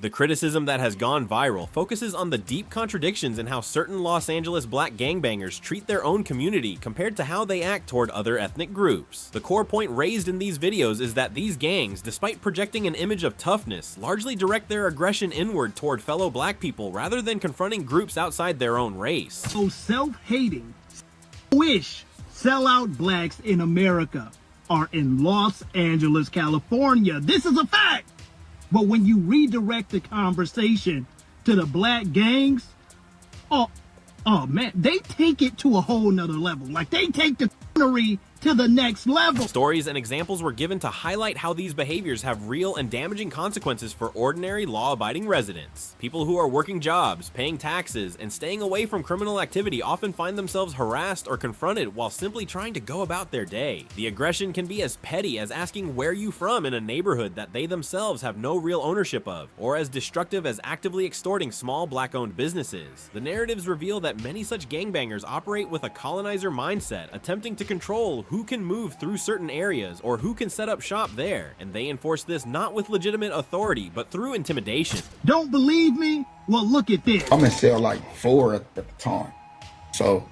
The criticism that has gone viral focuses on the deep contradictions in how certain Los Angeles black gangbangers treat their own community compared to how they act toward other ethnic groups. The core point raised in these videos is that these gangs, despite projecting an image of toughness, largely direct their aggression inward toward fellow black people rather than confronting groups outside their own race. So self-hating, wish sellout blacks in America are in Los Angeles, California. This is a fact. But when you redirect the conversation to the black gangs, oh man, they take it to a whole nother level. Like, they take the to the next level. Stories and examples were given to highlight how these behaviors have real and damaging consequences for ordinary law-abiding residents. People who are working jobs, paying taxes, and staying away from criminal activity often find themselves harassed or confronted while simply trying to go about their day. The aggression can be as petty as asking where you from in a neighborhood that they themselves have no real ownership of, or as destructive as actively extorting small black-owned businesses. The narratives reveal that many such gangbangers operate with a colonizer mindset, attempting to control who can move through certain areas or who can set up shop there, and they enforce this not with legitimate authority but through intimidation. Don't believe me? Well, look at this. I'm in cell like 4 at the time, so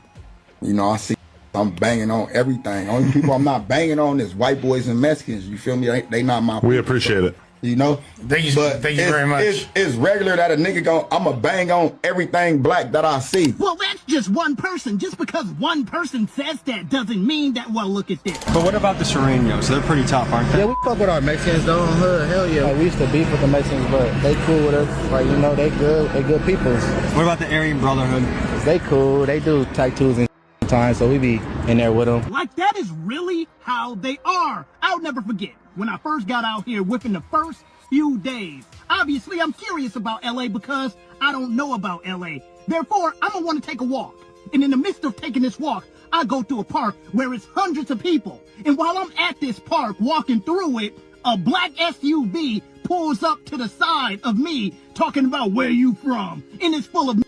you know, I see I'm banging on everything. Only people I'm not banging on is white boys and Mexicans. You feel me? They not my people. We appreciate it. You know, thank you very much. It's regular that a nigga I'ma bang on everything black that I see. Well, that's just one person. Just because one person says that doesn't mean that, well, look at this. But what about the Serenos? They're pretty tough, aren't they? Yeah, we fuck with our Mexicans though. Hell yeah. Like, we used to beef with the Mexicans, but they cool with us. Like, you know, they good people. What about the Aryan Brotherhood? They cool. They do tattoos and time, so we be in there with them. Like, that is really how they are. I'll never forget when I first got out here within the first few days. Obviously, I'm curious about LA because I don't know about LA. Therefore, I'm gonna want to take a walk. And in the midst of taking this walk, I go to a park where it's hundreds of people. And while I'm at this park walking through it, a black SUV pulls up to the side of me talking about where you from. And it's full of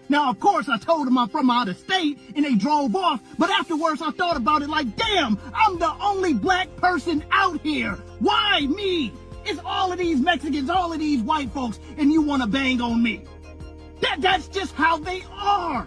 Now, of course, I told them I'm from out of state, and they drove off. But afterwards, I thought about it like, damn, I'm the only black person out here. Why me? It's all of these Mexicans, all of these white folks, and you want to bang on me. That's just how they are.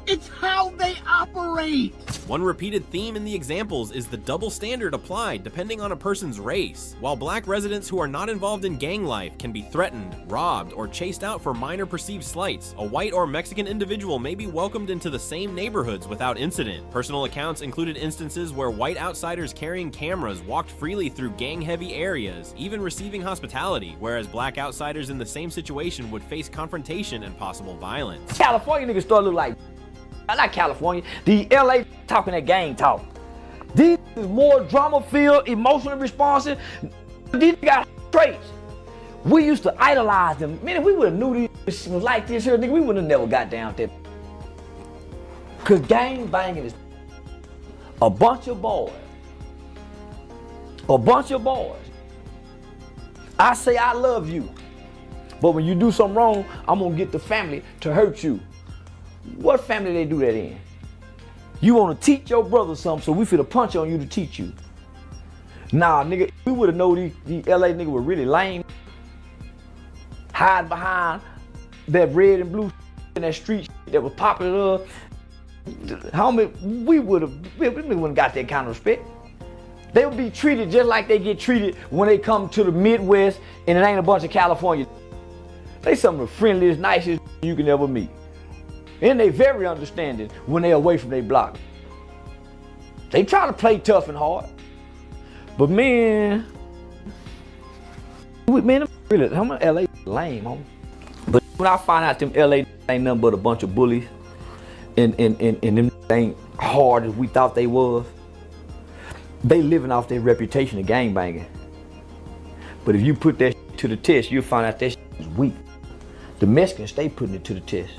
It's how they operate. One repeated theme in the examples is the double standard applied depending on a person's race. While black residents who are not involved in gang life can be threatened, robbed, or chased out for minor perceived slights, a white or Mexican individual may be welcomed into the same neighborhoods without incident. Personal accounts included instances where white outsiders carrying cameras walked freely through gang-heavy areas, even receiving hospitality, whereas black outsiders in the same situation would face confrontation and possible violence. California niggas start to look like, not California, the LA talking that gang talk. These is more drama-filled, emotionally responsive. These got traits. We used to idolize them. Man, if we would have knew these was like this here, nigga, we would have never got down there. Cause gang banging is a bunch of boys. A bunch of boys. I say I love you, but when you do something wrong, I'm gonna get the family to hurt you. What family they do that in? You want to teach your brother something, so we finna punch on you to teach you. Nah, nigga, we would have known these LA niggas were really lame. Hide behind that red and blue in that street that was popular. Homie, we wouldn't got that kind of respect. They would be treated just like they get treated when they come to the Midwest and it ain't a bunch of California. They some of the friendliest, nicest you can ever meet. And they very understanding when they away from their block. They try to play tough and hard. But man, really, how much LA lame, homie. But when I find out them LA ain't nothing but a bunch of bullies and them ain't hard as we thought they was, they living off their reputation of gangbanging. But if you put that to the test, you'll find out that is weak. The Mexicans stay putting it to the test.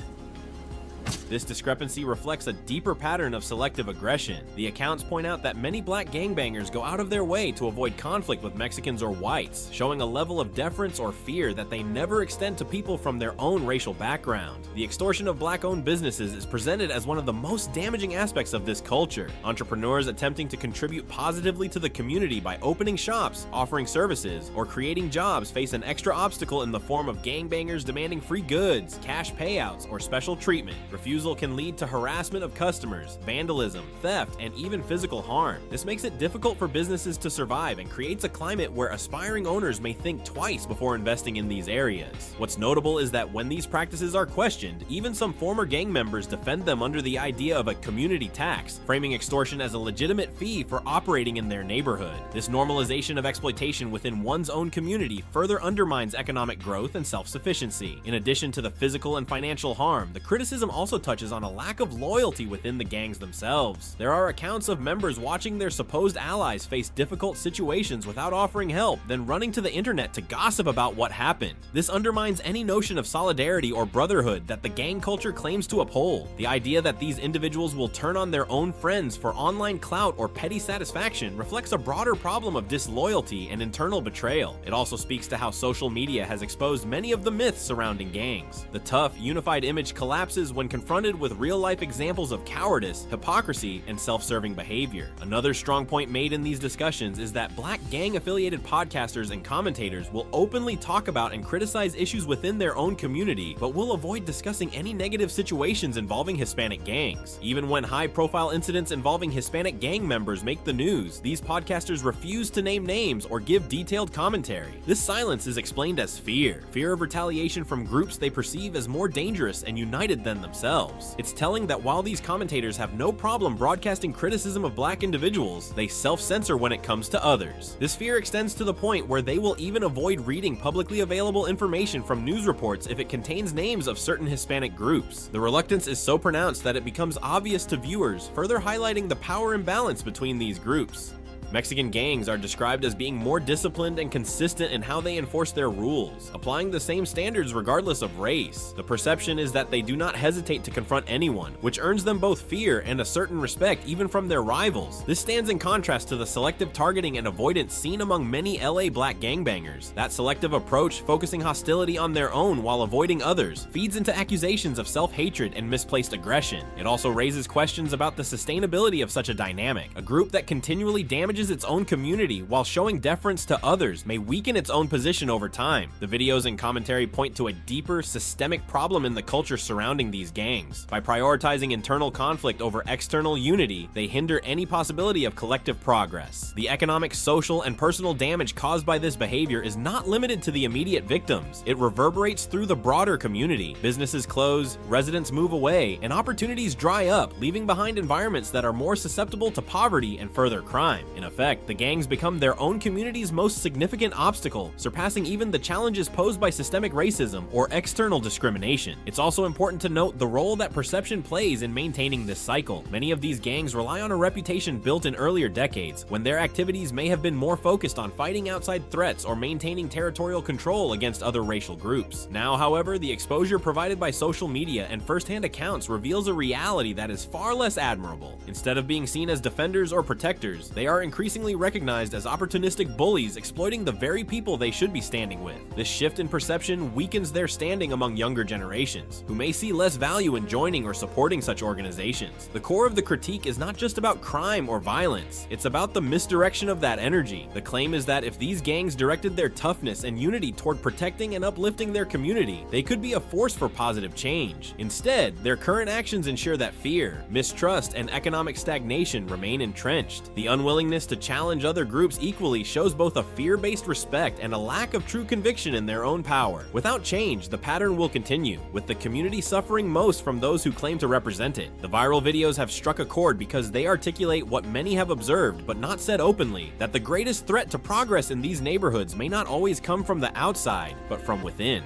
This discrepancy reflects a deeper pattern of selective aggression. The accounts point out that many black gangbangers go out of their way to avoid conflict with Mexicans or whites, showing a level of deference or fear that they never extend to people from their own racial background. The extortion of black-owned businesses is presented as one of the most damaging aspects of this culture. Entrepreneurs attempting to contribute positively to the community by opening shops, offering services, or creating jobs face an extra obstacle in the form of gangbangers demanding free goods, cash payouts, or special treatment. Refusal can lead to harassment of customers, vandalism, theft, and even physical harm. This makes it difficult for businesses to survive and creates a climate where aspiring owners may think twice before investing in these areas. What's notable is that when these practices are questioned, even some former gang members defend them under the idea of a community tax, framing extortion as a legitimate fee for operating in their neighborhood. This normalization of exploitation within one's own community further undermines economic growth and self-sufficiency. In addition to the physical and financial harm, the criticism also touches on a lack of loyalty within the gangs themselves. There are accounts of members watching their supposed allies face difficult situations without offering help, then running to the internet to gossip about what happened. This undermines any notion of solidarity or brotherhood that the gang culture claims to uphold. The idea that these individuals will turn on their own friends for online clout or petty satisfaction reflects a broader problem of disloyalty and internal betrayal. It also speaks to how social media has exposed many of the myths surrounding gangs. The tough, unified image collapses when confronted with real-life examples of cowardice, hypocrisy, and self-serving behavior. Another strong point made in these discussions is that black gang-affiliated podcasters and commentators will openly talk about and criticize issues within their own community, but will avoid discussing any negative situations involving Hispanic gangs. Even when high-profile incidents involving Hispanic gang members make the news, these podcasters refuse to name names or give detailed commentary. This silence is explained as fear of retaliation from groups they perceive as more dangerous and united than themselves. It's telling that while these commentators have no problem broadcasting criticism of black individuals, they self-censor when it comes to others. This fear extends to the point where they will even avoid reading publicly available information from news reports if it contains names of certain Hispanic groups. The reluctance is so pronounced that it becomes obvious to viewers, further highlighting the power imbalance between these groups. Mexican gangs are described as being more disciplined and consistent in how they enforce their rules, applying the same standards regardless of race. The perception is that they do not hesitate to confront anyone, which earns them both fear and a certain respect even from their rivals. This stands in contrast to the selective targeting and avoidance seen among many LA black gangbangers. That selective approach, focusing hostility on their own while avoiding others, feeds into accusations of self-hatred and misplaced aggression. It also raises questions about the sustainability of such a dynamic. A group that continually damages its own community while showing deference to others may weaken its own position over time. The videos and commentary point to a deeper, systemic problem in the culture surrounding these gangs. By prioritizing internal conflict over external unity, they hinder any possibility of collective progress. The economic, social, and personal damage caused by this behavior is not limited to the immediate victims. It reverberates through the broader community. Businesses close, residents move away, and opportunities dry up, leaving behind environments that are more susceptible to poverty and further crime. In effect, the gangs become their own community's most significant obstacle, surpassing even the challenges posed by systemic racism or external discrimination. It's also important to note the role that perception plays in maintaining this cycle. Many of these gangs rely on a reputation built in earlier decades, when their activities may have been more focused on fighting outside threats or maintaining territorial control against other racial groups. Now, however, the exposure provided by social media and first-hand accounts reveals a reality that is far less admirable. Instead of being seen as defenders or protectors, they are increasingly recognized as opportunistic bullies exploiting the very people they should be standing with. This shift in perception weakens their standing among younger generations, who may see less value in joining or supporting such organizations. The core of the critique is not just about crime or violence, it's about the misdirection of that energy. The claim is that if these gangs directed their toughness and unity toward protecting and uplifting their community, they could be a force for positive change. Instead, their current actions ensure that fear, mistrust, and economic stagnation remain entrenched. The unwillingness to challenge other groups equally shows both a fear-based respect and a lack of true conviction in their own power. Without change, the pattern will continue, with the community suffering most from those who claim to represent it. The viral videos have struck a chord because they articulate what many have observed but not said openly, that the greatest threat to progress in these neighborhoods may not always come from the outside, but from within.